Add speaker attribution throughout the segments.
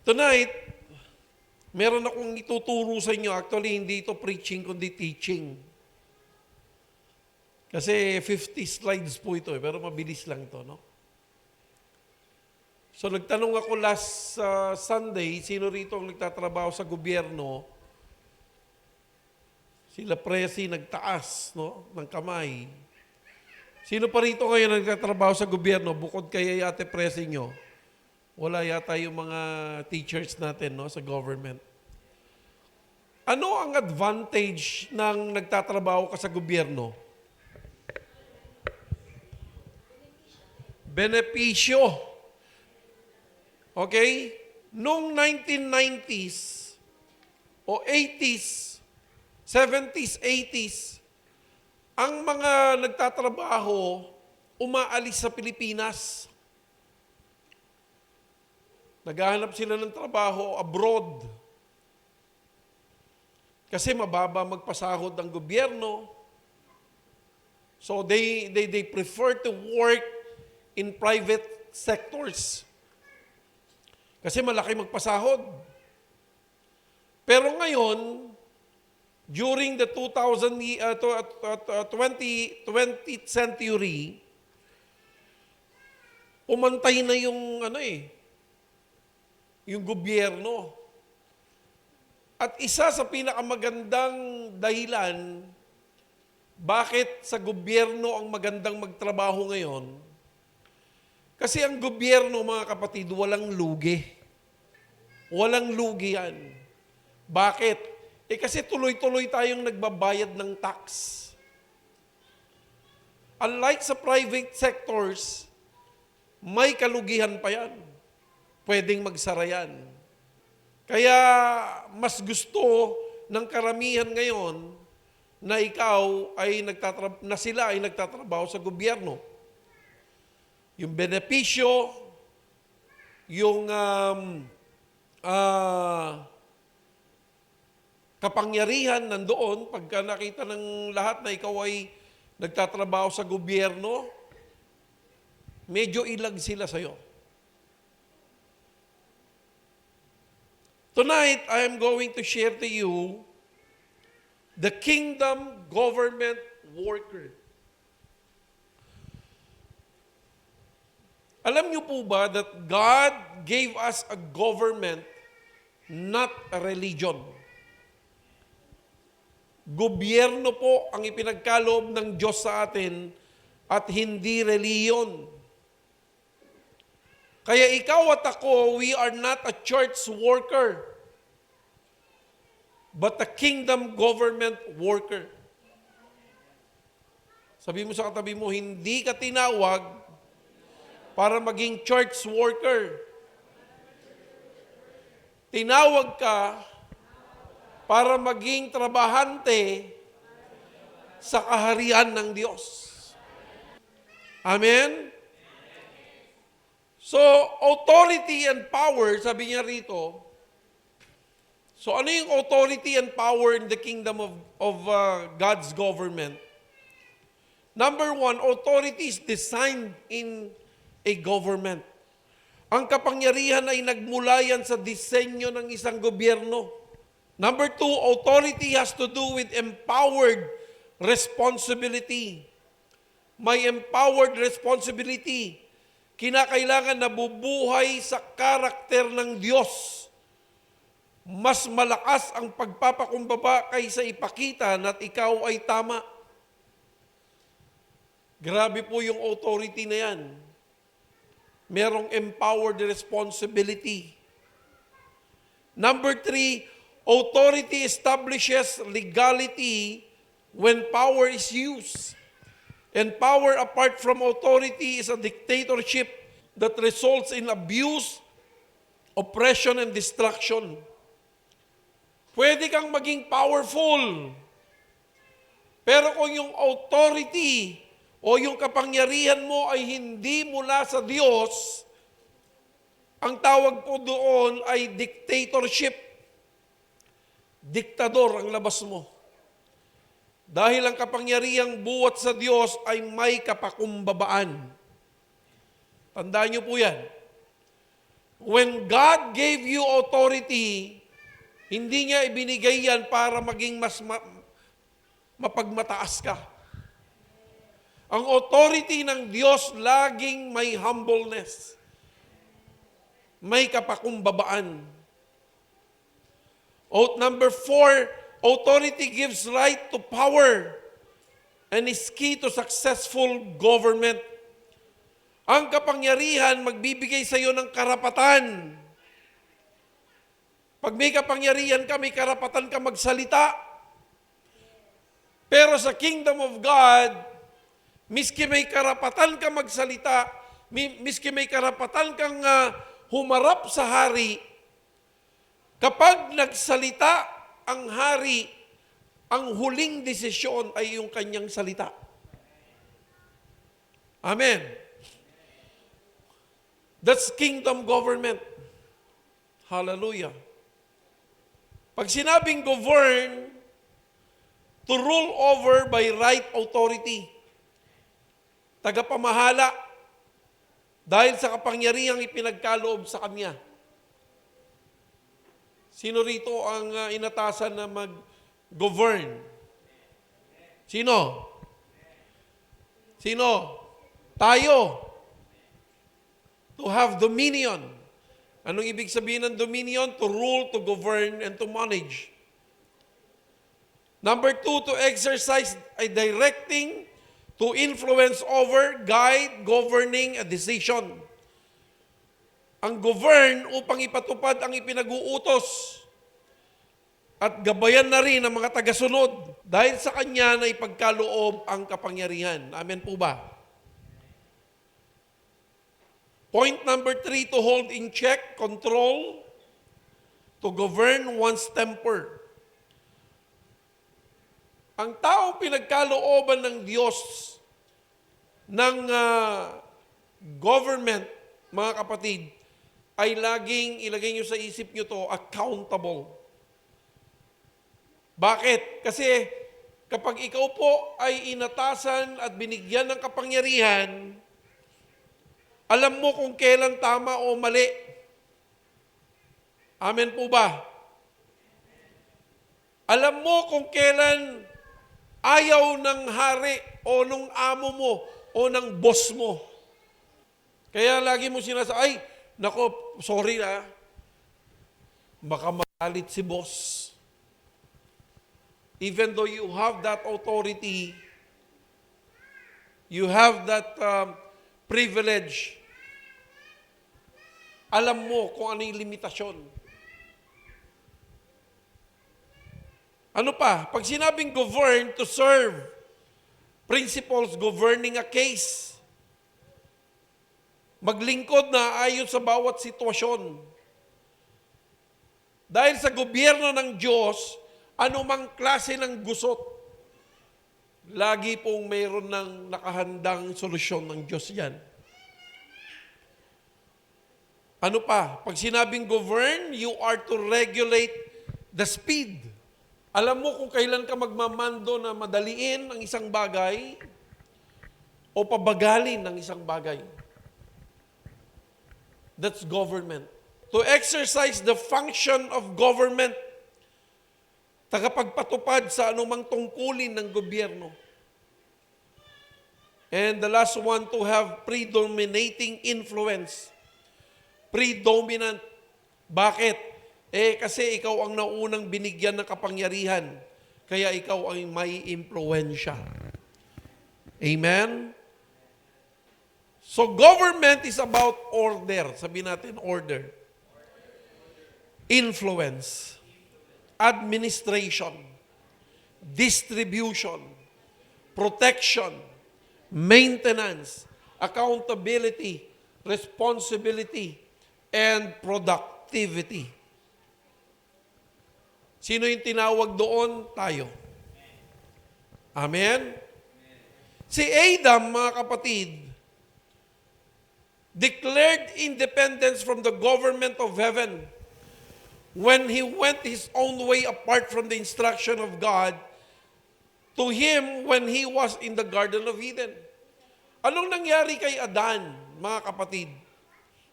Speaker 1: Tonight, meron akong ituturo sa inyo. Actually, hindi ito preaching, kundi teaching. Kasi 50 slides po ito, pero mabilis lang ito, no? So, nagtanong ako last Sunday, sino rito ang nagtatrabaho sa gobyerno? Sila Presi nagtaas, no, ng kamay. Sino pa rito ngayon nagtatrabaho sa gobyerno, bukod kay Ate Presi nyo? Wala yata yung mga teachers natin, no, sa government. Ano ang advantage ng nagtatrabaho ka sa gobyerno? Benepisyo. Okay? Noong 1990s o 80s, 70s, 80s, ang mga nagtatrabaho umaalis sa Pilipinas. Naghahanap sila ng trabaho abroad. Kasi mababa magpasahod ang gobyerno. So they prefer to work in private sectors. Kasi malaki magpasahod. Pero ngayon, during the 20th century, umantay na yung yung gobyerno. At isa sa pinakamagandang dahilan bakit sa gobyerno ang magandang magtrabaho ngayon, kasi ang gobyerno, mga kapatid, walang lugi. Walang lugi yan. Bakit? Kasi tuloy-tuloy tayong nagbabayad ng tax. Unlike sa private sectors, may kalugihan pa yan. Pwedeng magsara yan. Kaya mas gusto ng karamihan ngayon na sila ay nagtatrabaho sa gobyerno. Yung benepisyo, yung kapangyarihan nandoon, pagka nakita ng lahat na ikaw ay nagtatrabaho sa gobyerno, medyo ilag sila sa'yo. Tonight, I am going to share to you the kingdom government worker. Alam niyo po ba that God gave us a government, not a religion? Gobyerno po ang ipinagkaloob ng Diyos sa atin at hindi reliyon. Kaya ikaw at ako, we are not a church worker, but a kingdom government worker. Sabi mo sa katabi mo, hindi ka tinawag para maging church worker. Tinawag ka para maging trabahante sa kaharian ng Diyos. Amen? So, authority and power, sabi niya rito, so ano yung authority and power in the kingdom of God's government? Number one, authority is designed in a government. Ang kapangyarihan ay nagmula yan sa disenyo ng isang gobyerno. Number two, authority has to do with empowered responsibility. May empowered responsibility. Kinakailangan na bubuhay sa karakter ng Diyos. Mas malakas ang pagpapakumbaba kaysa ipakita na't ikaw ay tama. Grabe po yung authority na yan. Merong empowered responsibility. Number three, authority establishes legality when power is used. And power apart from authority is a dictatorship that results in abuse, oppression, and destruction. Pwede kang maging powerful. Pero kung yung authority o yung kapangyarihan mo ay hindi mula sa Diyos, ang tawag po doon ay dictatorship. Diktador ang labas mo. Dahil ang kapangyarihang buwat sa Diyos ay may kapakumbabaan. Tandaan niyo po yan. When God gave you authority, hindi niya ibinigay yan para maging mas mapagmataas ka. Ang authority ng Diyos laging may humbleness. May kapakumbabaan. Number 4, authority gives right to power and is key to successful government. Ang kapangyarihan magbibigay sa iyo ng karapatan. Pag may kapangyarihan ka, may karapatan ka magsalita. Pero sa kingdom of God, miski may karapatan ka magsalita, miski may karapatan kang humarap sa hari, kapag nagsalita ang hari, ang huling desisyon ay yung kanyang salita. Amen. That's kingdom government. Hallelujah. Pag sinabing govern, to rule over by right authority. Tagapamahala dahil sa kapangyarihang ipinagkaloob sa kanya. Sino rito ang inatasan na mag-govern? Sino? Sino? Tayo. To have dominion. Anong ibig sabihin ng dominion? To rule, to govern, and to manage. Number 2, to exercise a directing, to influence over, guide, governing a decision. Ang govern upang ipatupad ang ipinag-uutos at gabayan na rin ang mga tagasunod dahil sa kanya na ipagkaloob ang kapangyarihan. Amen po ba? Point number 3, to hold in check, control, to govern one's temper. Ang taong pinagkalooban ng Diyos ng government, mga kapatid, ay laging, ilagay nyo sa isip nyo to, accountable. Bakit? Kasi kapag ikaw po ay inatasan at binigyan ng kapangyarihan, alam mo kung kailan tama o mali. Amen po ba? Alam mo kung kailan ayaw ng hari o nung amo mo o ng boss mo. Kaya lagi mo sinasabi, ay, nako, sorry baka magalit si boss. Even though you have that authority, you have that privilege, alam mo kung ano yung limitasyon. Ano pa? Pag sinabing govern, to serve, principles governing a case. Maglingkod na ayon sa bawat sitwasyon. Dahil sa gobyerno ng Diyos, anumang klase ng gusot, lagi pong mayroon ng nakahandang solusyon ng Diyos yan. Ano pa? Pag sinabing govern, you are to regulate the speed. Alam mo kung kailan ka magmamando na madaliin ang isang bagay o pabagalin ang isang bagay. That's government. To exercise the function of government, tagapagpatupad sa anumang tungkulin ng gobyerno. And the last one, to have predominating influence. Predominant. Bakit? Kasi ikaw ang naunang binigyan ng kapangyarihan. Kaya ikaw ay may impluensya. Amen? So government is about order. Sabihin natin order. Influence. Administration. Distribution. Protection. Maintenance. Accountability. Responsibility. And productivity. Sino yung tinawag doon? Tayo. Amen? Si Adam, mga kapatid, declared independence from the government of heaven when he went his own way apart from the instruction of God to him when he was in the Garden of Eden. Anong nangyari kay Adan, mga kapatid?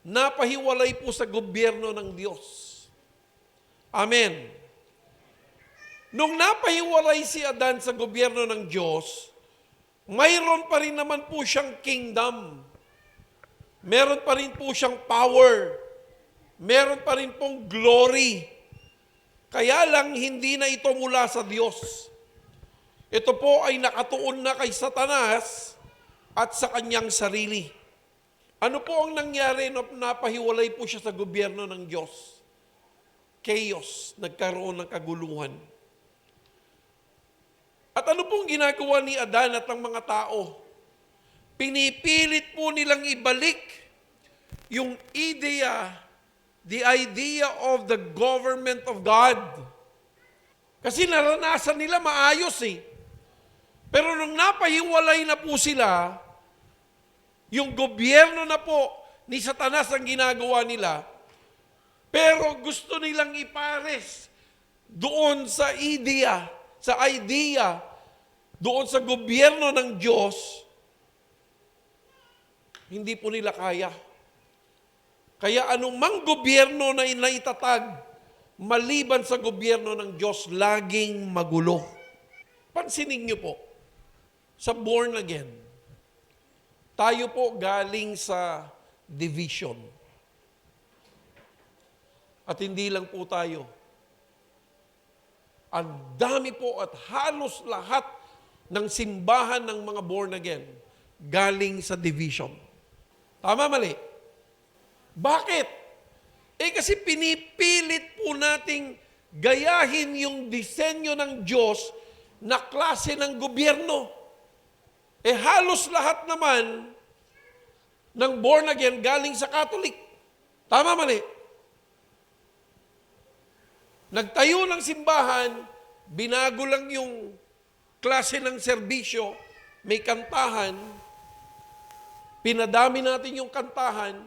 Speaker 1: napahiwalay po sa gobyerno ng Diyos. Amen. Nung napahiwalay si Adan sa gobyerno ng Diyos, mayroon pa rin naman po siyang kingdom. Meron pa rin po siyang power. Meron pa rin pong glory. Kaya lang hindi na ito mula sa Diyos. Ito po ay nakatuon na kay Satanas at sa kanyang sarili. Ano po ang nangyari na napahiwalay po siya sa gobyerno ng Diyos? Chaos, nagkaroon ng kaguluhan. At ano pong ginagawa ni Adan at ng mga tao? Pinipilit po nilang ibalik yung the idea of the government of God. Kasi naranasan nila maayos eh. Pero nung napahiwalay na po sila, yung gobyerno na po ni Satanas ang ginagawa nila, pero gusto nilang ipares doon sa idea, doon sa gobyerno ng Diyos, hindi po nila kaya. Kaya anumang gobyerno na inaitatag, maliban sa gobyerno ng Diyos, laging magulo. Pansinin niyo po, sa born again, tayo po galing sa division. At hindi lang po tayo. Ang dami po at halos lahat ng simbahan ng mga born again galing sa division. Tama, mali? Bakit? Kasi pinipilit po nating gayahin yung disenyo ng Diyos na klase ng gobyerno. Halos lahat naman ng born again galing sa Catholic. Tama, mali? Nagtayo ng simbahan, binago lang yung klase ng serbisyo, may kantahan, pinadami natin yung kantahan,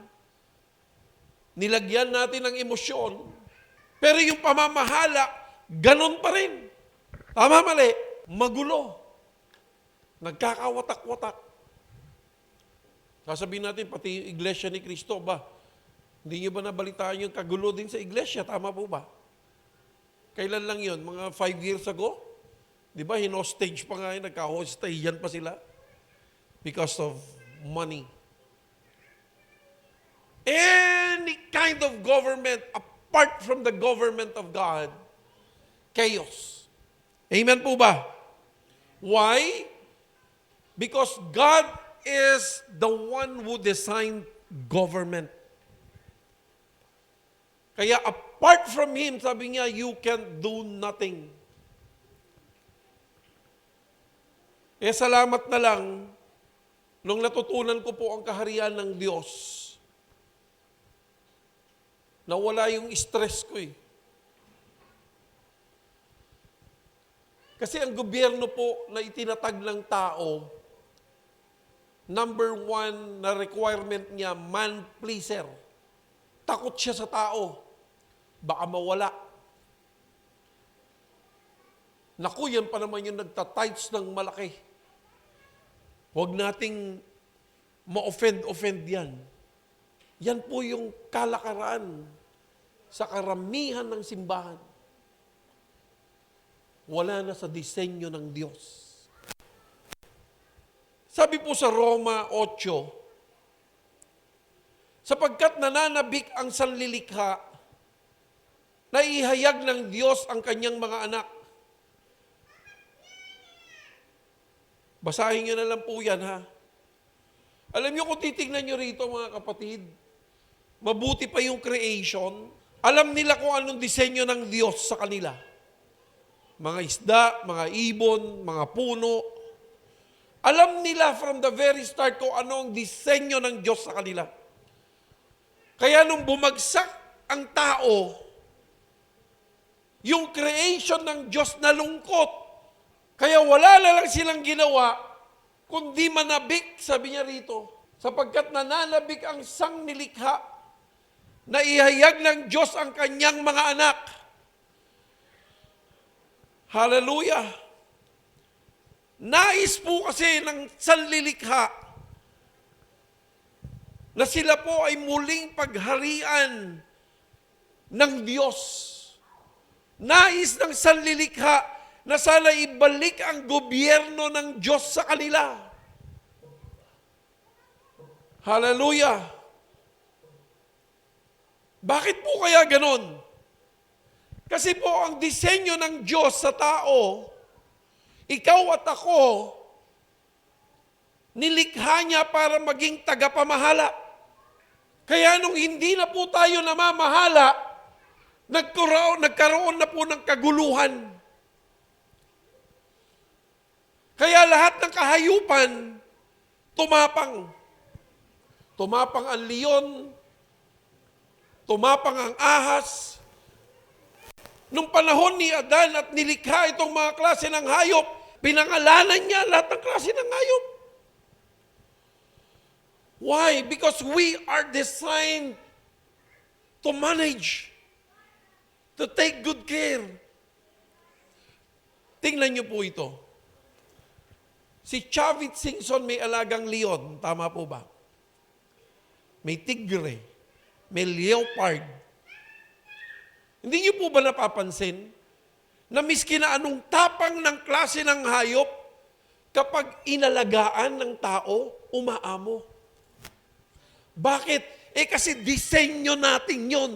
Speaker 1: nilagyan natin ng emosyon, pero yung pamamahala, ganon pa rin. Tama, mali? Magulo. Nagkakawatak-watak. Sasabihin natin, pati yung iglesia ni Cristo, hindi nyo ba nabalitaan yung kagulo din sa iglesia? Tama po ba? Kailan lang yun? Mga 5 years ago? Di ba, hinostage pa nga yun, nagka-hostagean pa sila because of money. Any kind of government, apart from the government of God, chaos. Amen po ba? Why? Because God is the one who designed government. Kaya apart from Him, sabi niya, you can do nothing. Salamat na lang, nung natutunan ko po ang kaharian ng Diyos, nawala yung stress ko eh. Kasi ang gobyerno po na itinatag ng tao, number 1 na requirement niya, man-pleaser. Takot siya sa tao. Baka mawala. Naku, yan pa naman yung nagtatights ng malaki. Huwag nating ma-offend yan. Yan po yung kalakaran sa karamihan ng simbahan. Wala na sa disenyo ng Diyos. Sabi po sa Roma 8, sapagkat nananabik ang sanlilikha, naihayag ng Diyos ang kanyang mga anak. Basahin nyo na lang po yan, ha? Alam nyo kung titignan nyo rito, mga kapatid, mabuti pa yung creation, alam nila kung anong disenyo ng Diyos sa kanila. Mga isda, mga ibon, mga puno. Alam nila from the very start kung anong disenyo ng Diyos sa kanila. Kaya nung bumagsak ang tao, yung creation ng Diyos nalungkot. Kaya wala na lang silang ginawa, kundi manabik, sabi niya rito, sapagkat nananabik ang sangnilikha, na ihayag ng Diyos ang kanyang mga anak. Hallelujah! Nais po kasi ng sanlilikha na sila po ay muling pagharian ng Diyos. Nais ng sanlilikha na sana ibalik ang gobyerno ng Diyos sa kanila. Hallelujah! Bakit po kaya ganon? Kasi po ang disenyo ng Diyos sa tao, ikaw at ako, nilikha niya para maging tagapamahala. Kaya nung hindi na po tayo namamahala, nagkaroon na po ng kaguluhan. Kaya lahat ng kahayupan, tumapang. Tumapang ang leon, tumapang ang ahas. Nung panahon ni Adan at nilikha itong mga klase ng hayop, pinangalanan niya lahat ng klase ng hayop. Why? Because we are designed to manage, to take good care. Tingnan niyo po ito. Si Chavit Singson may alagang leon, tama po ba? May tigre, may leopard. Hindi niyo po ba napapansin na miski na anong tapang ng klase ng hayop, kapag inalagaan ng tao, umaamo? Bakit? Kasi disenyo natin yon.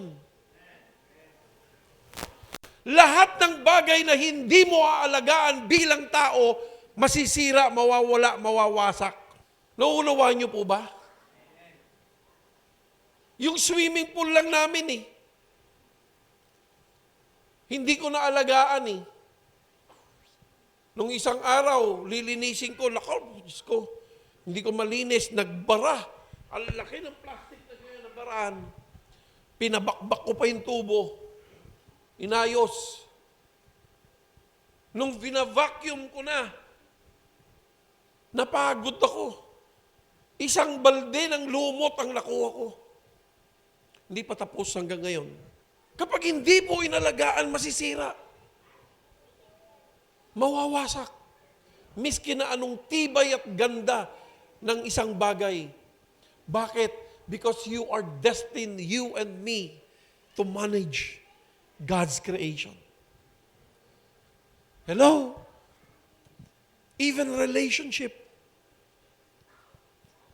Speaker 1: Lahat ng bagay na hindi mo aalagaan bilang tao, masisira, mawawala, mawawasak. Nauunawaan niyo po ba? Yung swimming pool lang namin hindi ko naalagaan Nung isang araw, lilinisin ko, Diyos ko, hindi ko malinis, nagbara. Ang laki ng plastic na kaya nabaraan. Pinabakbak ko pa yung tubo. Inayos. Nung vinavacuum ko na, napagod ako. Isang balde ng lumot ang nakuha ko. Hindi pa tapos hanggang ngayon. Kapag hindi po inalagaan, masisira. Mawawasak. Miski na anong tibay at ganda ng isang bagay. Bakit? Because you are destined, you and me, to manage God's creation. Hello? Even relationship.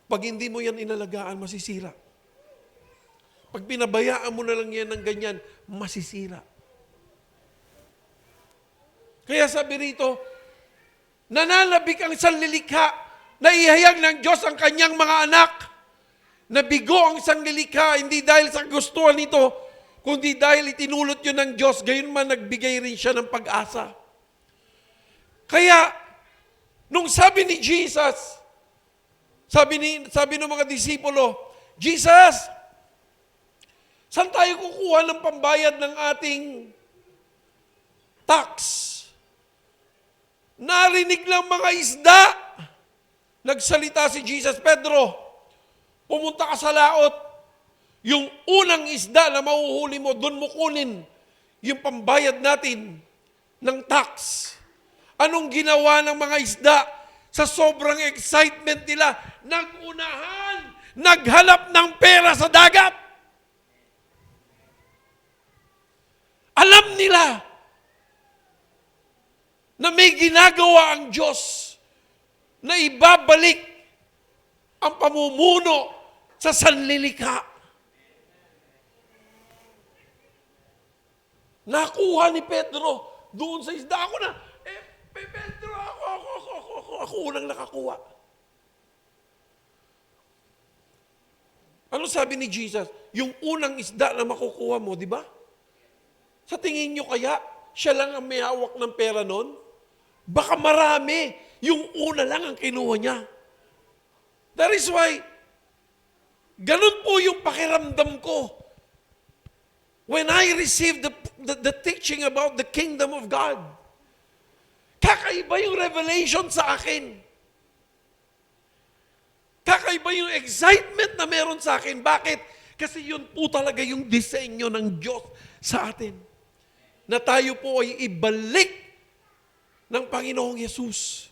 Speaker 1: Pag hindi mo yan inalagaan, masisira. Pag pinabayaan mo na lang yan ng ganyan, masisira. Kaya sabi rito, nananabik ang sanlilikha na ihayag ng Diyos ang kanyang mga anak. Nabigo ang sanlilikha, hindi dahil sa gustuhan nito, kundi dahil itinulot yun ng Diyos, gayon man nagbigay rin siya ng pag-asa. Kaya, nung sabi ni Jesus, sabi ng mga disipulo, Jesus, saan tayo kukuha ng pambayad ng ating tax? Narinig ng mga isda. Nagsalita si Jesus, Pedro, pumunta ka sa laot. Yung unang isda na mahuhuli mo, doon mo kunin yung pambayad natin ng tax. Anong ginawa ng mga isda? Sa sobrang excitement nila, nagunahan, naghalap ng pera sa dagat. Alam nila na may ginagawa ang Diyos na ibabalik ang pamumuno sa sanlilikha. Nakuha ni Pedro doon sa isda. Ako na, Pedro, ako unang nakakuha. Ano sabi ni Jesus? Yung unang isda na makukuha mo, di ba? Sa tingin nyo kaya, siya lang ang may hawak ng pera nun? Baka marami. Yung una lang ang kinuha niya. That is why, ganun po yung pakiramdam ko. When I received the teaching about the kingdom of God, kakaiba yung revelation sa akin. Kakaiba yung excitement na meron sa akin. Bakit? Kasi yun po talaga yung disenyo ng Diyos sa atin. Na tayo po ay ibalik ng Panginoong Yesus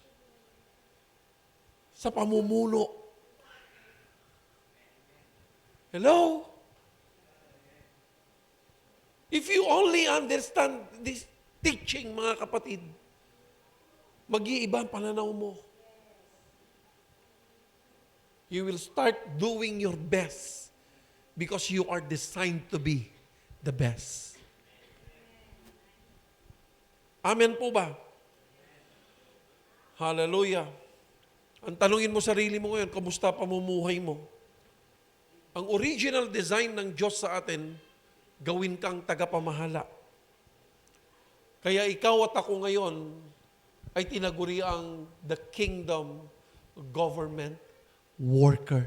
Speaker 1: sa pamumuno Hello? If you only understand this teaching, mga kapatid, mag-iiba ang pananaw mo. You will start doing your best because you are designed to be the best. Amen po ba? Hallelujah. Ang tanungin mo sarili mo ngayon, kamusta pamumuhay mo? Ang original design ng Diyos sa atin, gawin kang tagapamahala. Kaya ikaw at ako ngayon ay tinaguri ang the kingdom government worker.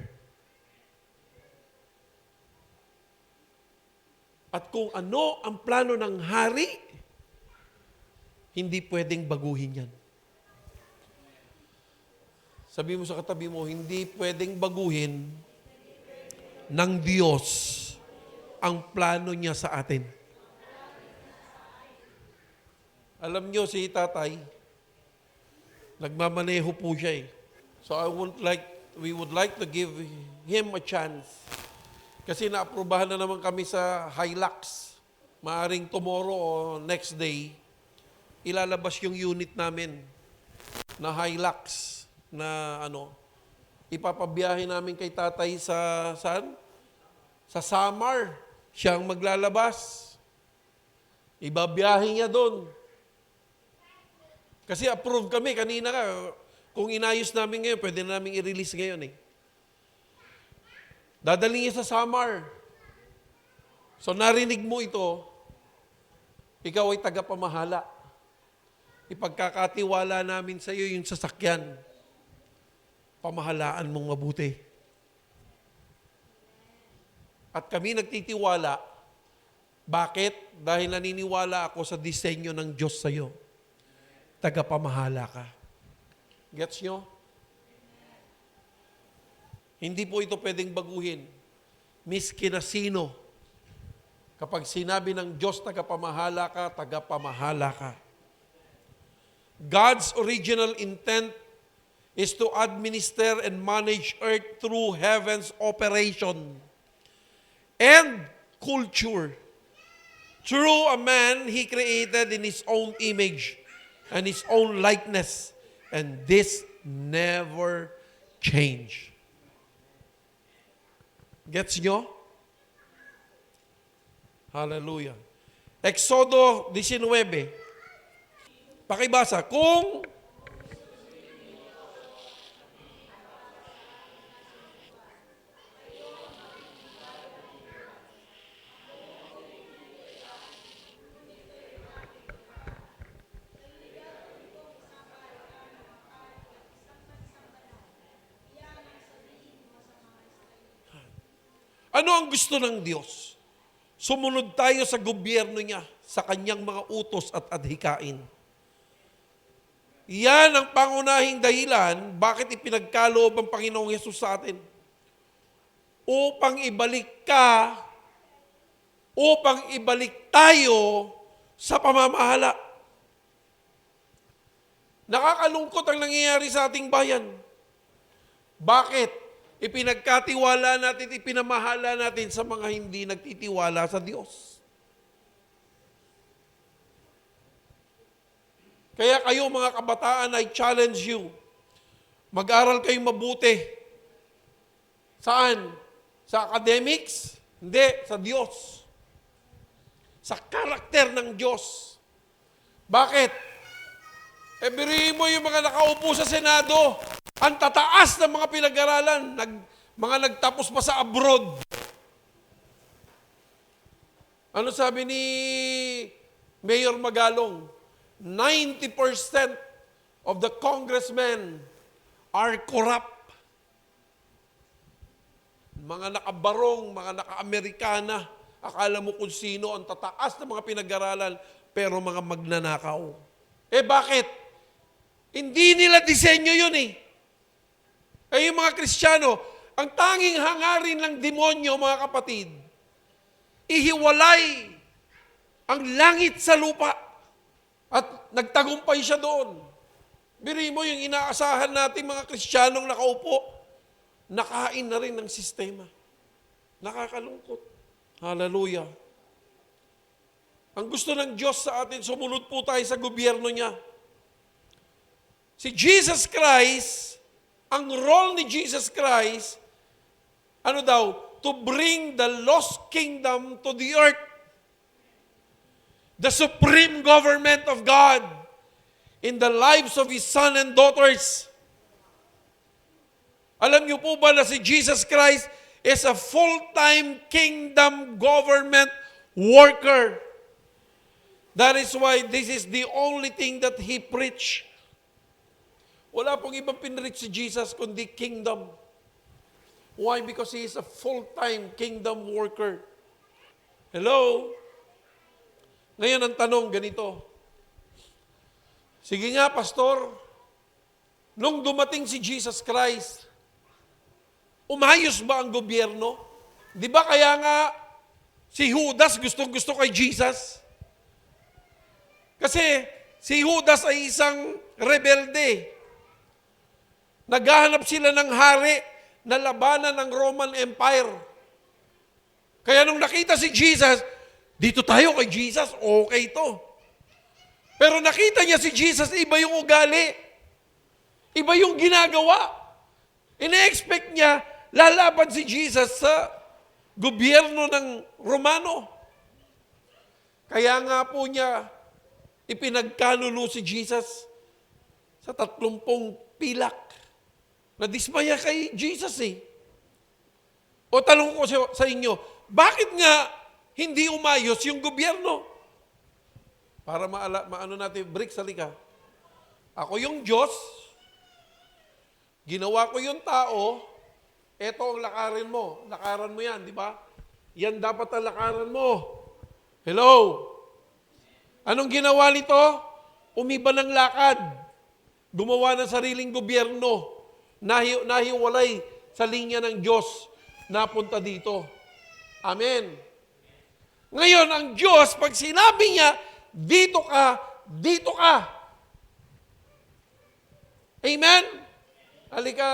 Speaker 1: At kung ano ang plano ng hari, hindi pwedeng baguhin yan. Sabi mo sa katabi mo, hindi pwedeng baguhin ng Diyos ang plano niya sa atin. Alam niyo si tatay, nagmamaneho po siya eh. So we would like to give him a chance. Kasi naaprubahan na naman kami sa Hilux. Maaring tomorrow o next day, ilalabas yung unit namin na Hilux na ipapabiyahe namin kay tatay sa saan? Sa Samar. Siyang maglalabas. Ibabiyahe niya doon. Kasi approve kami kanina ka. Kung inayos namin ngayon, pwede na namin i-release ngayon eh. Dadali niya sa Samar. So narinig mo ito, ikaw ay tagapamahala. Ipagkakatiwala namin sa iyo yung sasakyan. Pamahalaan mong mabuti. At kami nagtitiwala. Bakit? Dahil naniniwala ako sa disenyo ng Diyos sa iyo. Tagapamahala ka. Gets nyo? Hindi po ito pwedeng baguhin. Miski na sino. Kapag sinabi ng Diyos, tagapamahala ka. God's original intent is to administer and manage earth through heaven's operation and culture. Through a man he created in his own image and his own likeness, and this never change. Gets nyo? Hallelujah. Exodo 19. Pakibasa, kung ano ang gusto ng Diyos? Sumunod tayo sa gobyerno niya, sa kanyang mga utos at adhikain. Yan ang pangunahing dahilan bakit ipinagkaloob ang Panginoong Hesus sa atin. Upang ibalik ka, upang ibalik tayo sa pamamahala. Nakakalungkot ang nangyayari sa ating bayan. Bakit? Ipinagkatiwala natin, ipinamahala natin sa mga hindi nagtitiwala sa Diyos. Kaya kayo mga kabataan, I challenge you. Mag-aral kayong mabuti. Saan? Sa academics? Hindi, sa Diyos. Sa karakter ng Diyos. Bakit? Birihin mo yung mga nakaupo sa Senado. Ang tataas ng mga pinag-aralan, mga nagtapos pa sa abroad. Ano sabi ni Mayor Magalong? 90% of the congressmen are corrupt. Mga nakabarong, mga naka-Amerikana, akala mo kung sino ang tataas ng mga pinag-aralan, pero mga magnanakaw. Bakit? Hindi nila disenyo yun eh. Yung mga Kristiyano, ang tanging hangarin ng demonyo, mga kapatid, ihiwalay ang langit sa lupa at nagtagumpay siya doon. Biri mo yung inaasahan natin mga Kristiyanong nakaupo, nakain na rin ng sistema. Nakakalungkot. Hallelujah. Ang gusto ng Diyos sa atin, sumunod po tayo sa gobyerno niya. Si Jesus Christ, ang role ni Jesus Christ, ano daw? To bring the lost kingdom to the earth. The supreme government of God in the lives of His son and daughters. Alam niyo po ba na si Jesus Christ is a full-time kingdom government worker? That is why this is the only thing that He preached. Wala pong ibang pinreach si Jesus kundi kingdom. Why? Because He is a full-time kingdom worker. Hello? Ngayon ang tanong ganito. Sige nga, Pastor, nung dumating si Jesus Christ, umayos ba ang gobyerno? Di ba kaya nga si Judas gustong-gusto kay Jesus? Kasi si Judas ay isang rebelde. Naghahanap sila ng hari na labanan ng Roman Empire. Kaya nung nakita si Jesus, dito tayo kay Jesus, okay to. Pero nakita niya si Jesus, iba yung ugali. Iba yung ginagawa. Ine-expect niya, lalaban si Jesus sa gobyerno ng Romano. Kaya nga po niya, ipinagkanulo si Jesus sa 30 pilak. Nadismaya kay Jesus eh. O tanong ko sa inyo, bakit nga hindi umayos yung gobyerno? Para maano natin, Brick, salika. Ako yung Diyos, ginawa ko yung tao, eto ang lakarin mo. Lakaran mo yan, di ba? Yan dapat ang lakaran mo. Hello? Anong ginawa nito? Umiba ng lakad. Gumawa ng sariling gobyerno. Nahiwalay sa linya ng Diyos. Napunta dito. Amen. Ngayon, ang Diyos, pag sinabi niya, dito ka, dito ka. Amen? Halika.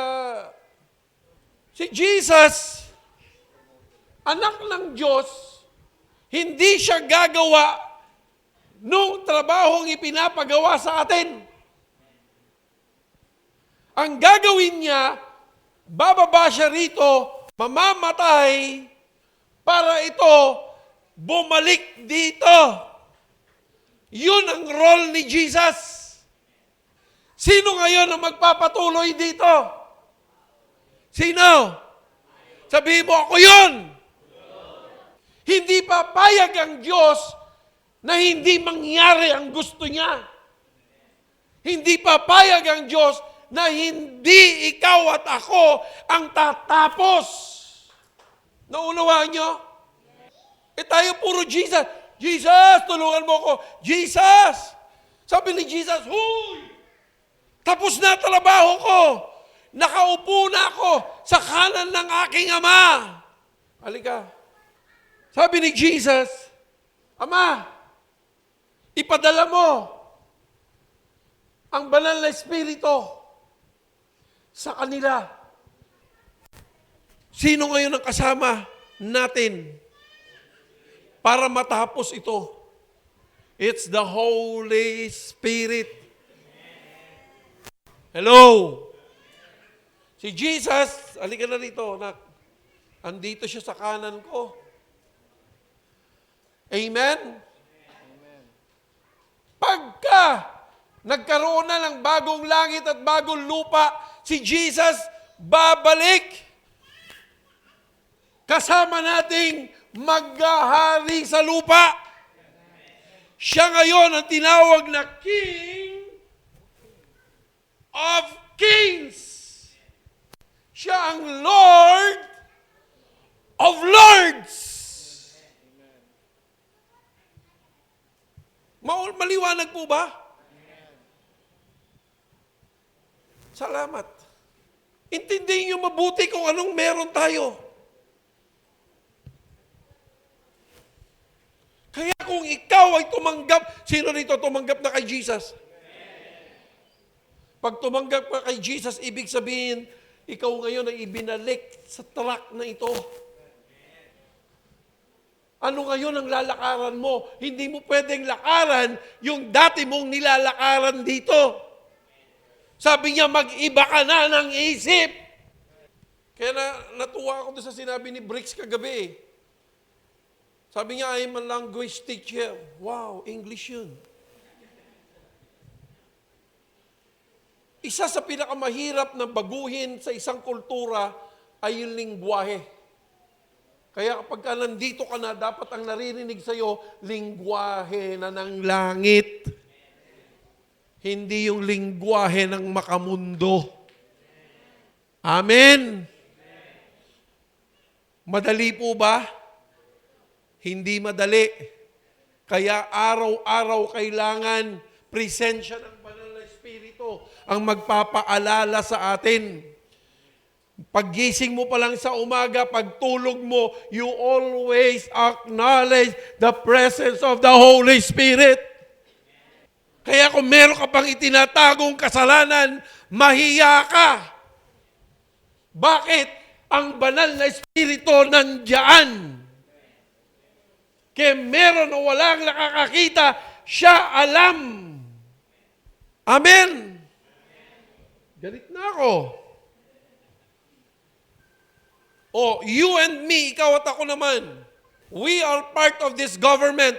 Speaker 1: Si Jesus, anak ng Diyos, hindi siya gagawa nung trabahong ipinapagawa sa atin. Ang gagawin niya, bababa siya rito, mamamatay, para ito bumalik dito. Yun ang role ni Jesus. Sino ngayon ang magpapatuloy dito? Sino? Sabihin mo, ako yun. Hindi papayag ang Diyos na hindi mangyari ang gusto niya. Hindi papayag ang Diyos na hindi ikaw at ako ang tatapos. Naunawaan niyo? Tayo puro Jesus. Jesus, tulungan mo ako. Jesus! Sabi ni Jesus, huy! Tapos na trabaho ko. Nakaupo na ako sa kanan ng aking Ama. Halika. Sabi ni Jesus, Ama, ipadala mo ang banal na Espiritu sa kanila. Sino ngayon ang kasama natin para matapos ito? It's the Holy Spirit. Hello? Si Jesus, halika na rito, anak. Andito siya sa kanan ko. Amen? Pagka nagkaroon na ng bagong langit at bagong lupa, si Jesus babalik. Kasama nating maghahari sa lupa. Siya ngayon ang tinawag na King of Kings. Siya ang Lord of Lords. Maliwanag po ba? Salamat. Intindihin niyo mabuti kung anong meron tayo. Kaya kung ikaw ay tumanggap, sino rito tumanggap na kay Jesus? Pag tumanggap ka kay Jesus, ibig sabihin, ikaw ngayon ay ibinalik sa track na ito. Ano ngayon ang lalakaran mo? Hindi mo pwedeng lakaran yung dati mong nilalakaran dito. Sabi niya, mag-iba ka na ng isip. Kaya natuwa ako doon sa sinabi ni Briggs kagabi. Sabi niya, I'm a language teacher. Wow, English yun. Isa sa pinakamahirap na baguhin sa isang kultura ay yung lingwahe. Kaya kapag ka nandito ka na, dapat ang naririnig sa'yo, lingwahe na ng langit. Hindi yung lingwahe ng makamundo. Amen? Madali po ba? Hindi madali. Kaya araw-araw kailangan presensya ng Banal na Espiritu ang magpapaalala sa atin. Paggising mo pa lang sa umaga, pagtulog mo, you always acknowledge the presence of the Holy Spirit. Kaya kung meron ka pang itinatagong kasalanan, mahiya ka. Bakit? Ang Banal na Espiritu nandiyan. Kaya meron o walang nakakakita, siya alam. Amen. Galit na ako. Oh, you and me, ikaw at ako naman. We are part of this government.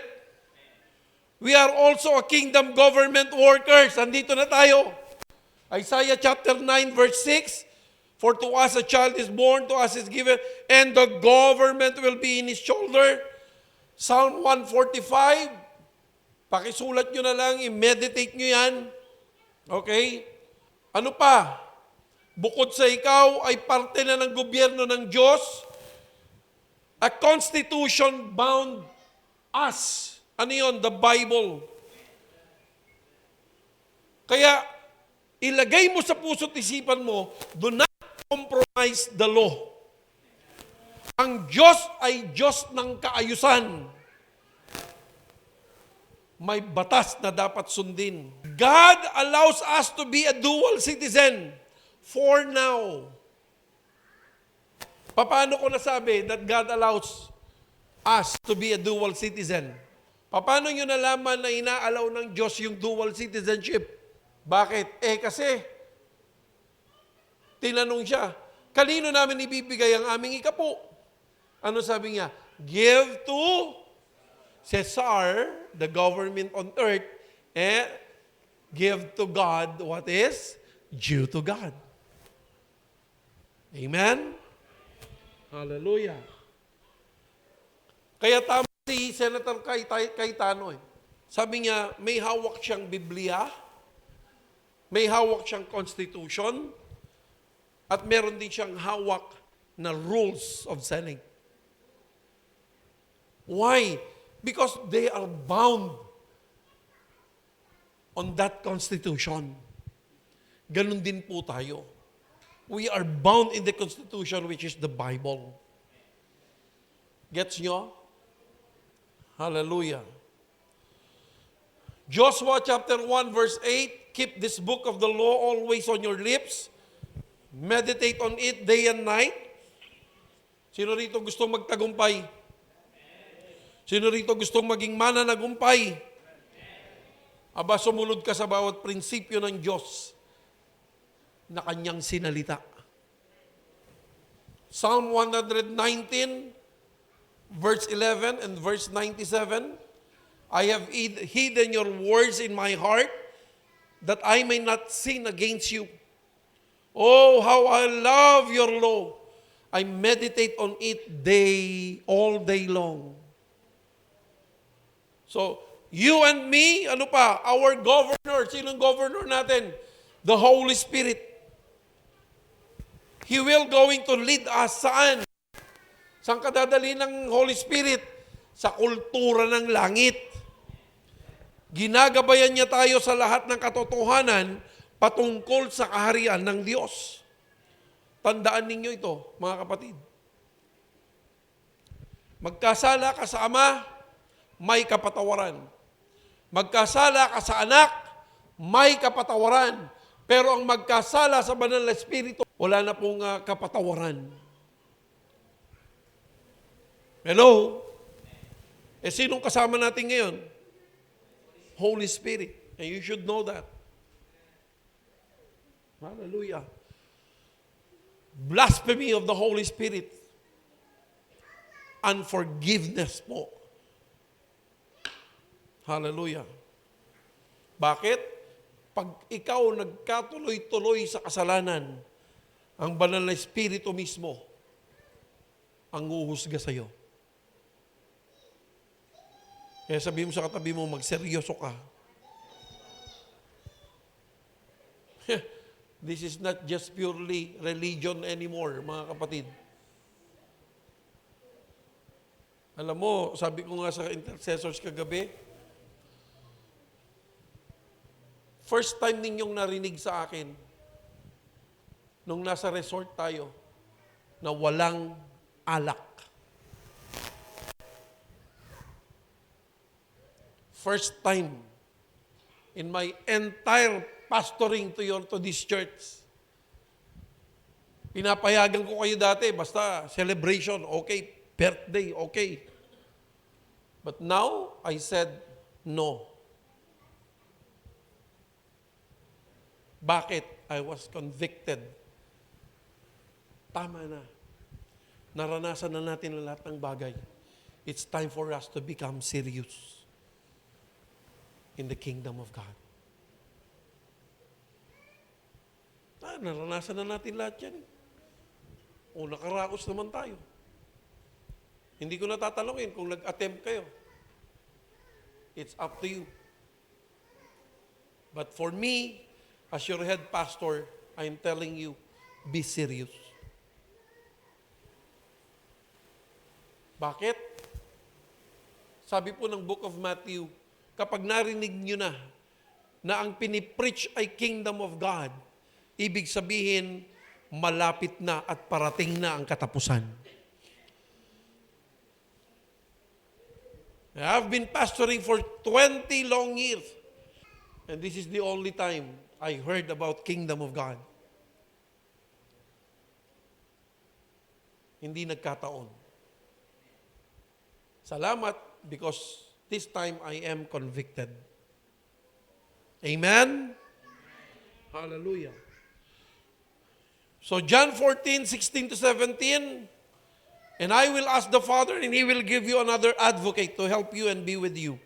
Speaker 1: We are also a kingdom government workers. Andito na tayo. Isaiah chapter 9 verse 6. For to us a child is born, to us is given, and the government will be in his shoulder. Psalm 145. Pakisulat nyo na lang, i-meditate nyo yan. Okay? Ano pa? Bukod sa ikaw ay parte na ng gobyerno ng Diyos, a constitution bound us. Ano yun? The Bible. Kaya, ilagay mo sa puso't isipan mo, do not compromise the law. Ang Diyos ay Diyos ng kaayusan. May batas na dapat sundin. God allows us to be a dual citizen. For now. Paano ko nasabi that God allows us to be a dual citizen? Paano nyo nalaman na inaalaw ng Diyos yung dual citizenship? Bakit? Kasi, tinanong siya, kanino namin ibibigay ang aming ikapo? Ano sabi niya? Give to Caesar, the government on earth, and give to God what is due to God. Amen? Hallelujah. Kaya tama si Senator Cayetano. Sabi niya, may hawak siyang Biblia, may hawak siyang Constitution, at meron din siyang hawak na rules of Senate. Why? Because they are bound on that Constitution. Ganun din po tayo. We are bound in the Constitution, which is the Bible. Gets nyo? Hallelujah. Joshua chapter 1 verse 8, keep this book of the law always on your lips. Meditate on it day and night. Sino rito gustong magtagumpay? Sino rito gustong maging mananagumpay? Aba, sumunod ka sa bawat prinsipyo ng Diyos na kanyang sinalita. Psalm 119, verse 11 and verse 97, I have hidden your words in my heart that I may not sin against you. Oh, how I love your law. I meditate on it all day long. So, you and me, ano pa? Our governor. Sinong governor natin? The Holy Spirit. He will going to lead us saan? Saan ka dadali ng Holy Spirit? Sa kultura ng langit. Ginagabayan niya tayo sa lahat ng katotohanan patungkol sa kaharian ng Diyos. Tandaan ninyo ito, mga kapatid. Magkasala ka sa Ama, may kapatawaran. Magkasala ka sa anak, may kapatawaran. Pero ang magkasala sa Banal na Espiritu, wala na pong kapatawaran. Hello? Sinong kasama natin ngayon? Holy Spirit. And you should know that. Hallelujah. Blasphemy of the Holy Spirit. Unforgiveness po. Hallelujah. Bakit? Pag ikaw nagkatuloy-tuloy sa kasalanan, ang banal na Espiritu mismo ang huhusga sa iyo. Kaya sabihin mo sa katabi mo, magseryoso ka. This is not just purely religion anymore, mga kapatid. Alam mo, sabi ko nga sa intercessors kagabi, first time ninyong narinig sa akin, nung nasa resort tayo, na walang alak. First time in my entire pastoring to this church. Pinapayagan ko kayo dati, basta celebration, okay. Birthday, okay. But now, I said, no. Bakit? I was convicted. Tama na. Naranasan na natin ang lahat ng bagay. It's time for us to become serious in the kingdom of God. Naranasan na natin lahat yan. O nakaraos naman tayo. Hindi ko natatanungin kung nag-attempt kayo. It's up to you. But for me, as your head pastor, I'm telling you, be serious. Bakit? Sabi po ng Book of Matthew, kapag narinig nyo na ang pinipreach ay kingdom of God, ibig sabihin, malapit na at parating na ang katapusan. I've been pastoring for 20 long years. And this is the only time I heard about kingdom of God. Hindi nagkataon. Salamat because this time I am convicted. Amen? Hallelujah. So John 14:16-17, and I will ask the Father, and He will give you another advocate to help you and be with you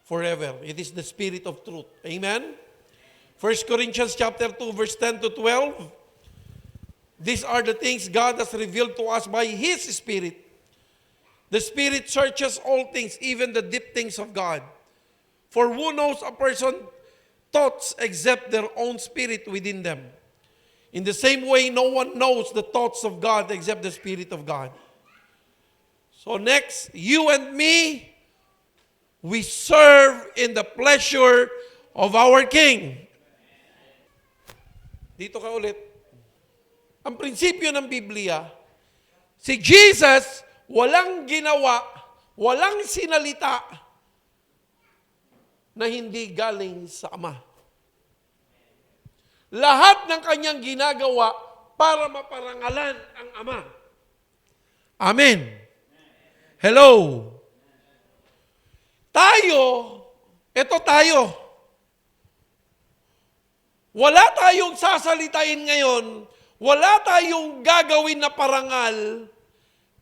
Speaker 1: forever. It is the Spirit of truth. Amen? 1 Corinthians chapter 2, verse 10-12. These are the things God has revealed to us by His Spirit. The Spirit searches all things, even the deep things of God. For who knows a person's thoughts except their own spirit within them? In the same way, no one knows the thoughts of God except the Spirit of God. So next, you and me, we serve in the pleasure of our King. Dito ka ulit. Ang prinsipyo ng Biblia, si Jesus, walang ginawa, walang sinalita na hindi galing sa Ama. Lahat ng kanyang ginagawa para maparangalan ang Ama. Amen. Hello. Ito tayo. Wala tayong sasalitain ngayon, wala tayong gagawin na parangal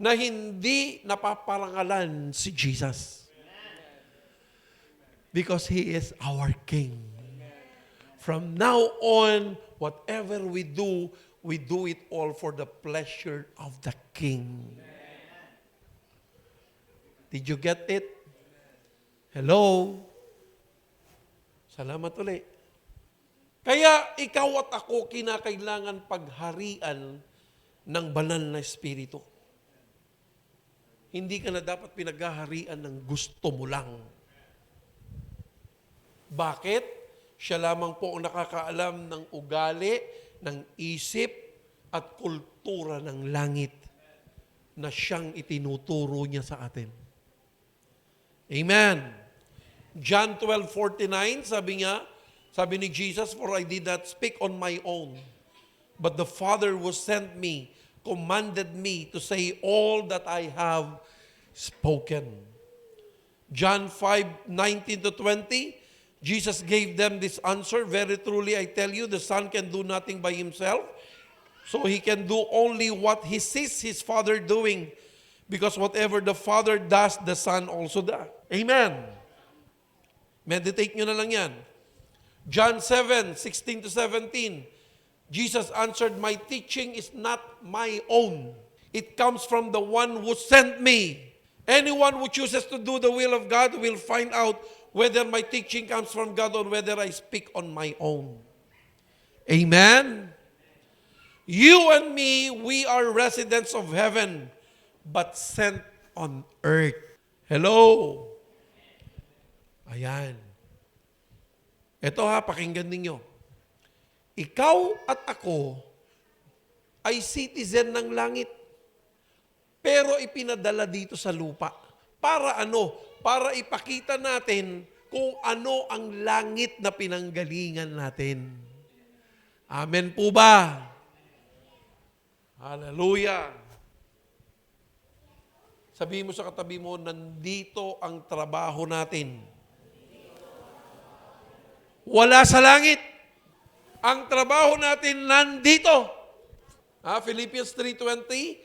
Speaker 1: na hindi napaparangalan si Jesus. Because He is our King. From now on, whatever we do it all for the pleasure of the King. Did you get it? Hello? Salamat ulit. Kaya ikaw at ako kinakailangan pagharian ng banal na Espiritu. Hindi ka na dapat pinaghaharian ng gusto mo lang. Bakit? Siya lamang po ang nakakaalam ng ugali, ng isip, at kultura ng langit na siyang itinuturo niya sa atin. Amen. John 12:49, sabi ni Jesus, for I did not speak on my own, but the Father who sent me commanded me to say all that I have spoken. John 5:19 to 20, Jesus gave them this answer, "Very truly I tell you, the Son can do nothing by himself, so he can do only what he sees his Father doing, because whatever the Father does, the Son also does." Amen. Meditate nyo na lang yan. John 7:16 to 17, Jesus answered, "My teaching is not my own. It comes from the one who sent me. Anyone who chooses to do the will of God will find out whether my teaching comes from God or whether I speak on my own." Amen? You and me, we are residents of heaven, but sent on earth. Hello? Ayan. Ito ha, pakinggan ninyo. Ikaw at ako ay citizen ng langit, pero ipinadala dito sa lupa. Para ano? Para ipakita natin kung ano ang langit na pinanggalingan natin. Amen po ba? Hallelujah. Sabihin mo sa katabi mo, nandito ang trabaho natin. Wala sa langit. Ang trabaho natin nandito. Philippians 3:20,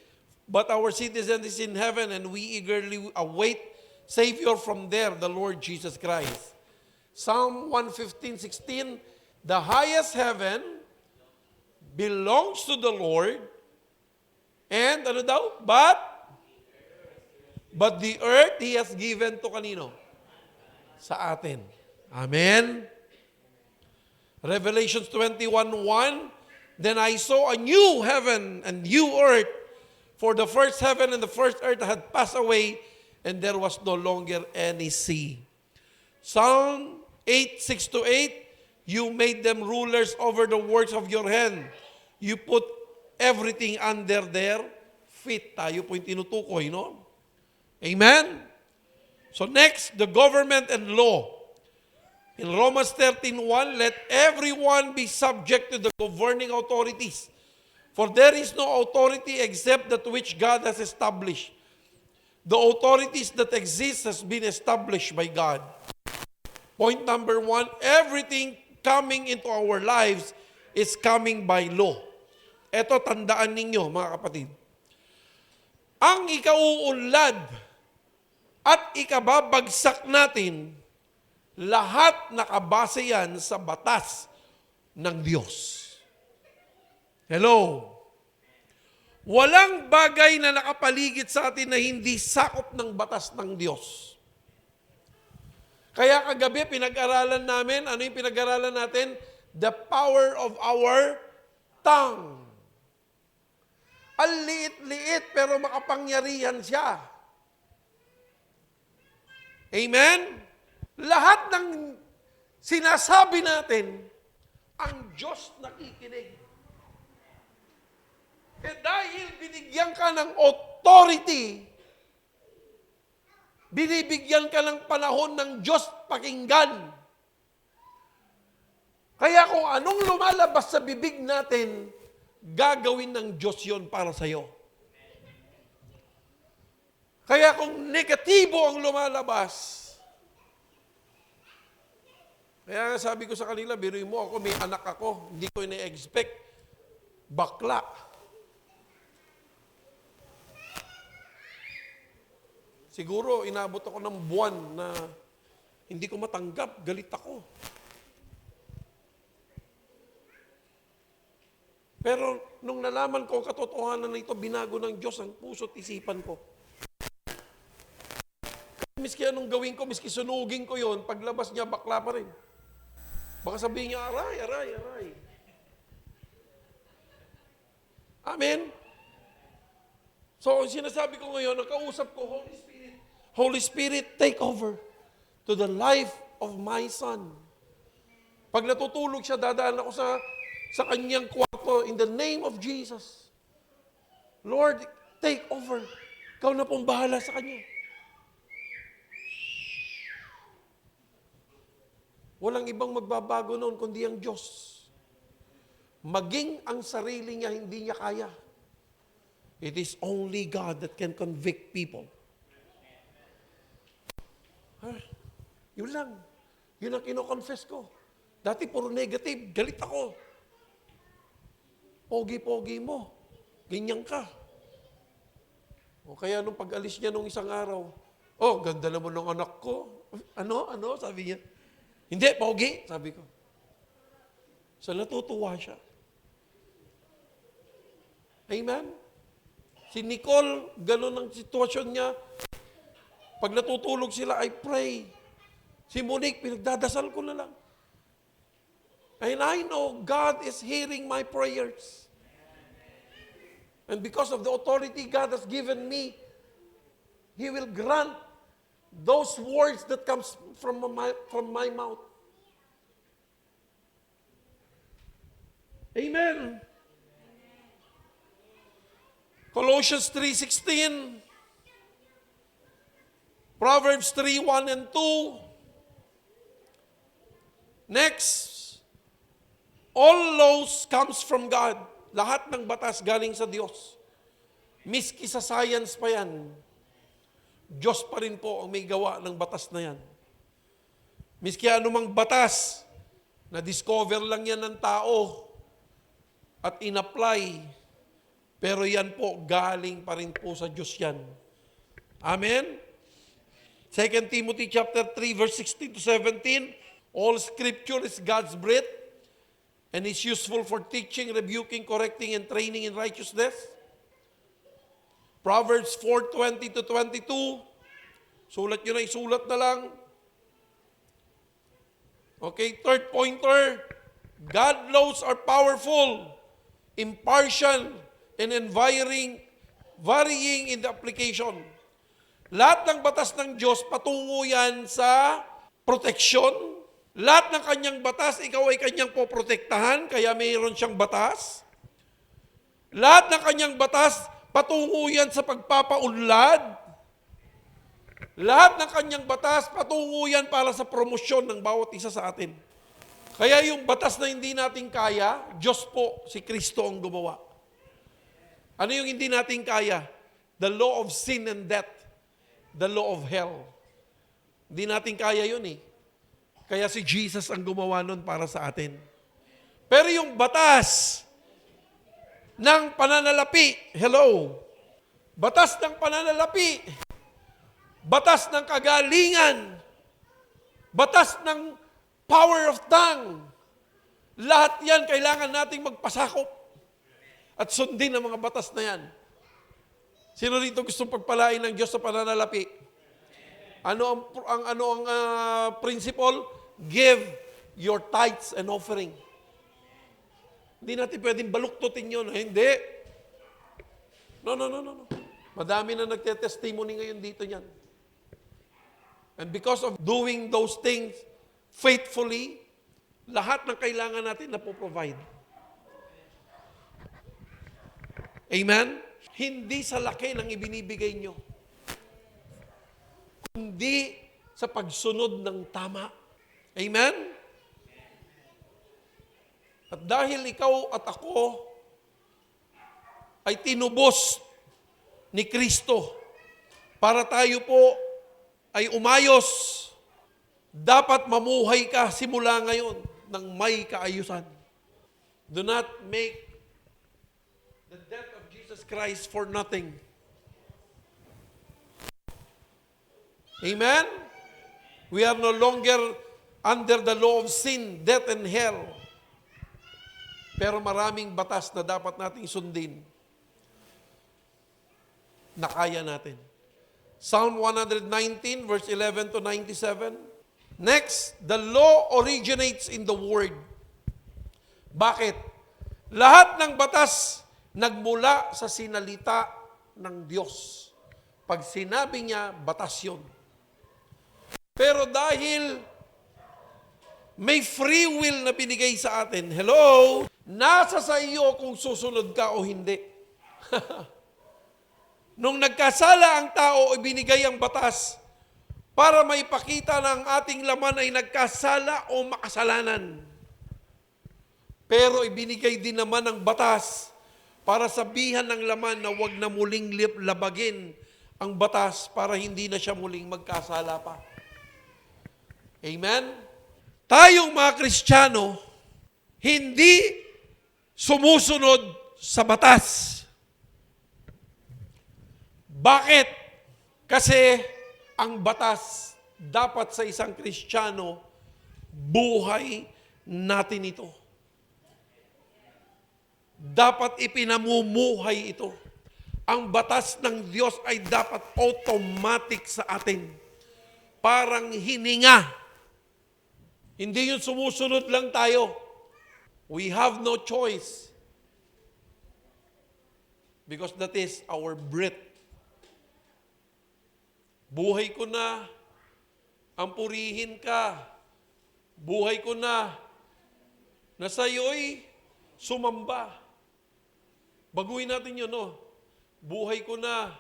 Speaker 1: "But our citizen is in heaven, and we eagerly await Savior from there, the Lord Jesus Christ." Psalm 115:16, "The highest heaven belongs to the Lord, and ano daw? But the earth He has given to kanino? Sa atin." Amen? Revelations 21:1, "Then I saw a new heaven and new earth, for the first heaven and the first earth had passed away, and there was no longer any sea." Psalm 8:6-8, "You made them rulers over the works of your hand. You put everything under their feet." Tayo po yung tinutukoy, no? Amen? So next, the government and law. In Romans 13:1, "Let everyone be subject to the governing authorities, for there is no authority except that which God has established. The authorities that exist has been established by God." Point number 1, everything coming into our lives is coming by law. Ito, tandaan ninyo, mga kapatid. Ang ikauunlad at ikababagsak natin, lahat nakabase yan sa batas ng Diyos. Hello? Walang bagay na nakapaligid sa atin na hindi sakop ng batas ng Diyos. Kaya kagabi, pinag-aralan namin, ano yung pinag-aralan natin? The power of our tongue. Ang liit-liit pero makapangyarihan siya. Amen? Lahat ng sinasabi natin, ang Diyos nakikinig. Eh dahil binigyan ka ng authority, binibigyan ka ng panahon ng Diyos pakinggan. Kaya kung anong lumalabas sa bibig natin, gagawin ng Diyos yon para sa'yo. Kaya kung negatibo ang lumalabas, kaya sabi ko sa kanila, biruin mo ako, may anak ako, hindi ko ina-expect, bakla. Siguro, inabot ako ng buwan na hindi ko matanggap, galit ako. Pero nung nalaman ko ang katotohanan na ito, binago ng Diyos ang puso't isipan ko. Miski anong gawin ko, miski sunugin ko yon, paglabas niya, bakla pa rin. Baka sabihin niya, aray. Amen? So, sinasabi ko ngayon, nakausap ko, Holy Spirit, take over to the life of my son. Pag natutulog siya, dadaan ako sa kanyang kwarto in the name of Jesus. Lord, take over. Ikaw na pong bahala sa kanya. Walang ibang magbabago noon kundi ang Diyos. Maging ang sarili niya, hindi niya kaya. It is only God that can convict people. Yun lang. Yun ang kino-confess ko. Dati puro negative, galit ako. Pogi-pogi mo. Ganyan ka. O kaya nung pag-alis niya nung isang araw, ganda naman ng anak ko. Ano? Sabi niya. Hindi, pogi. Sabi ko. So natutuwa siya. Amen? Si Nicole, ganun ang sitwasyon niya. Pag natutulog sila, I pray. Si Monique, pinagdadasal ko na lang. And I know God is hearing my prayers. And because of the authority God has given me, He will grant those words that comes from my mouth. Amen. Colossians 3:16, Proverbs 3:1 and 2. Next, all laws comes from God. Lahat ng batas galing sa Diyos. Miski sa science pa yan, Diyos pa rin po ang may gawa ng batas na yan. Miski anumang batas, na-discover lang yan ng tao at in-apply, pero yan po, galing pa rin po sa Diyos yan. Amen? 2 Timothy chapter 3, verse 16 to 17, all scripture is God's breath, and is useful for teaching, rebuking, correcting, and training in righteousness. Proverbs 4:20 to 22. Sulat nyo na, isulat na lang. Okay, third pointer. God laws are powerful, impartial, and varying in the application. Lahat ng batas ng Diyos, patungo yan sa proteksyon. Lahat ng kanyang batas, ikaw ay kanyang poprotektahan, kaya mayroon siyang batas. Lahat ng kanyang batas, patungo yan sa pagpapaunlad. Lahat ng kanyang batas, patungo yan para sa promosyon ng bawat isa sa atin. Kaya yung batas na hindi natin kaya, Diyos po, si Kristo ang gumawa. Ano yung hindi natin kaya? The law of sin and death. The law of hell. Hindi natin kaya yun eh. Kaya si Jesus ang gumawa nun para sa atin. Pero yung batas ng pananalapi, hello, batas ng pananalapi, batas ng kagalingan, batas ng power of tongue, lahat yan kailangan nating magpasakop at sundin ang mga batas na yan. Sino rito gustong pagpalain ng Diyos sa pananalapi? Ano ang principle? Give your tithes and offering. Hindi natin pwedeng baluktutin yun. Hindi. No. Madami na nagte-testimony ngayon dito niyan. And because of doing those things faithfully, lahat ng kailangan natin na po-provide. Amen? Hindi sa laki ng ibinibigay nyo, kundi sa pagsunod ng tama. Amen? At dahil ikaw at ako ay tinubos ni Kristo para tayo po ay umayos, dapat mamuhay ka simula ngayon ng may kaayusan. Do not make the death of Jesus Christ for nothing. Amen? We are no longer under the law of sin, death, and hell. Pero maraming batas na dapat nating sundin na kaya natin. Psalm 119, verse 11 to 97. Next, the law originates in the Word. Bakit? Lahat ng batas nagmula sa sinalita ng Diyos. Pag sinabi niya, batas yun. Pero dahil may free will na binigay sa atin, hello, nasa sa iyo kung susunod ka o hindi. Nung nagkasala ang tao, ibinigay ang batas para maipakita ng ating laman ay nagkasala o makasalanan. Pero ibinigay din naman ang batas para sabihan ng laman na wag na muling labagin ang batas para hindi na siya muling magkasala pa. Amen? Tayong mga Kristiyano, hindi sumusunod sa batas. Bakit? Kasi ang batas dapat sa isang Kristiyano, buhay natin ito. Dapat ipinamumuhay ito. Ang batas ng Diyos ay dapat automatic sa atin. Parang hininga. Hindi yun sumusunod lang tayo. We have no choice. Because that is our breath. Buhay ko na, ang purihin ka. Buhay ko na sa iyo'y sumamba. Baguhin natin yun, no? Buhay ko na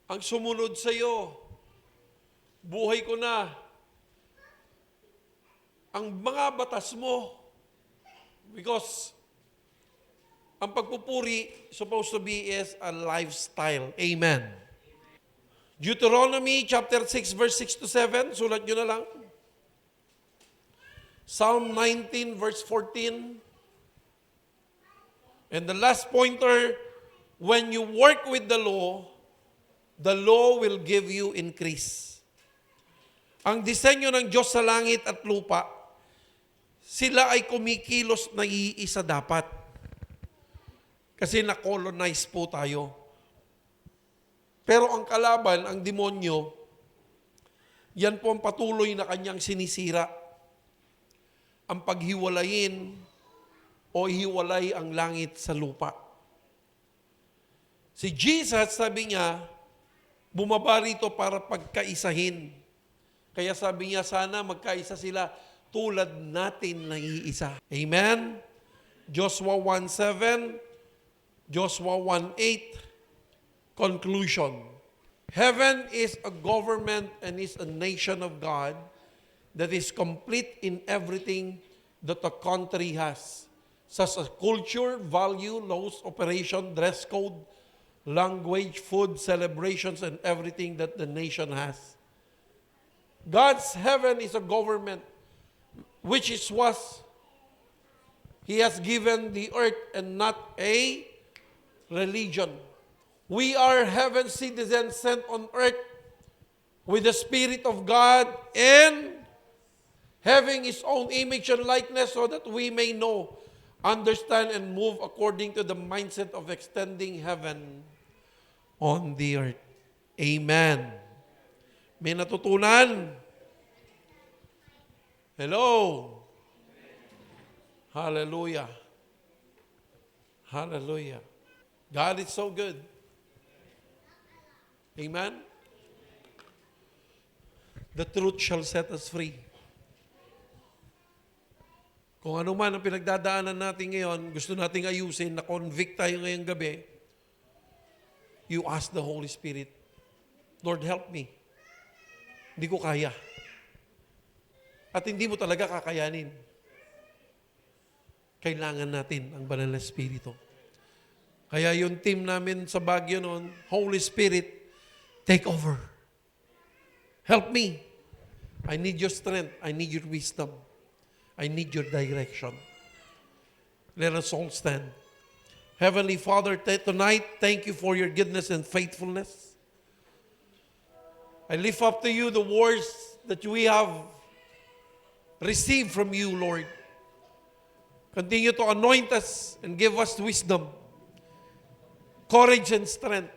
Speaker 1: ang sumunod sa iyo. Buhay ko na ang mga batas mo. Because ang pagpupuri supposed to be is a lifestyle. Amen. Deuteronomy chapter 6 verse 6 to 7. Sulat nyo na lang. Psalm 19 verse 14. And the last pointer, when you work with the law will give you increase. Ang disenyo ng Diyos sa langit at lupa, sila ay kumikilos na iisa dapat. Kasi na-colonize po tayo. Pero ang kalaban, ang demonyo, yan po ang patuloy na kanyang sinisira. Ang paghiwalayin o hiwalay ang langit sa lupa. Si Jesus, sabi niya, bumaba rito para pagkaisahin. Kaya sabi niya, sana magkaisa sila tulad natin na iisa. Amen? Joshua 1:7, Joshua 1:8, conclusion. Heaven is a government and is a nation of God that is complete in everything that a country has, such as culture, value, laws, operation, dress code, language, food, celebrations, and everything that the nation has. God's heaven is a government which is was He has given the earth and not a religion. We are heaven citizens sent on earth with the Spirit of God and having His own image and likeness so that we may know, understand, and move according to the mindset of extending heaven on the earth. Amen. May natutunan? Hello? Hallelujah. Hallelujah. God is so good. Amen? The truth shall set us free. Kung ano man ang pinagdadaanan natin ngayon, gusto nating ayusin, na-convict tayo ngayong gabi, you ask the Holy Spirit, Lord, help me. Hindi ko kaya. At hindi mo talaga kakayanin. Kailangan natin ang banal na Espiritu. Kaya yung team namin sa Baguio noon, Holy Spirit, take over. Help me. I need your strength. I need your wisdom. I need your direction. Let us all stand. Heavenly Father, tonight, thank you for your goodness and faithfulness. I lift up to you the words that we have received from you, Lord. Continue to anoint us and give us wisdom, courage and strength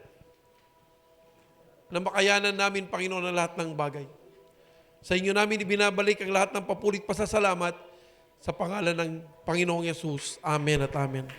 Speaker 1: na makayanan namin, Panginoon, ang lahat ng bagay. Sa inyo namin ibinabalik ang lahat ng papurit pasasalamat sa pangalan ng Panginoong Yesus. Amen at amen.